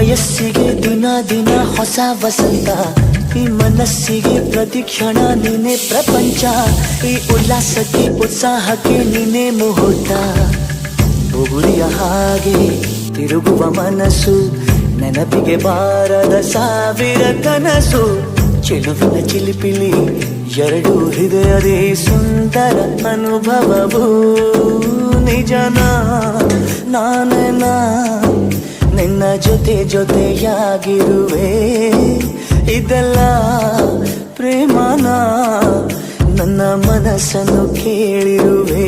ವಯಸ್ಸಿಗೆ ದಿನ ದಿನ ಹೊಸ ವಸಂತ, ಈ ಮನಸ್ಸಿಗೆ ಪ್ರತಿಕ್ಷಣ ನೀನೆ ಪ್ರಪಂಚ, ಈ ಉಲ್ಲಾಸಕ್ಕೆ ಉತ್ಸಾಹಕ್ಕೆ ನೀನೆ ಮುಹೂರ್ತ. ಬುಗುರಿಯ ಹಾಗೆ ತಿರುಗುವ ಮನಸ್ಸು, ನೆನಪಿಗೆ ಬಾರದ ಸಾವಿರ ಕನಸು. ಚೆಲುವಿನ ಚಿಲಿಪಿಲಿ ಎರಡು ಹೃದಯದೇ ಸುಂದರ ಅನುಭವವು. ನಿಜನ ನಾನೇನ ನಿನ್ನ ಜೊತೆ ಜೊತೆಯಾಗಿರುವೆ, ಇದೆಲ್ಲ ಪ್ರೇಮನ ನನ್ನ ಮನಸ್ಸನ್ನು ಕೇಳಿರುವೆ.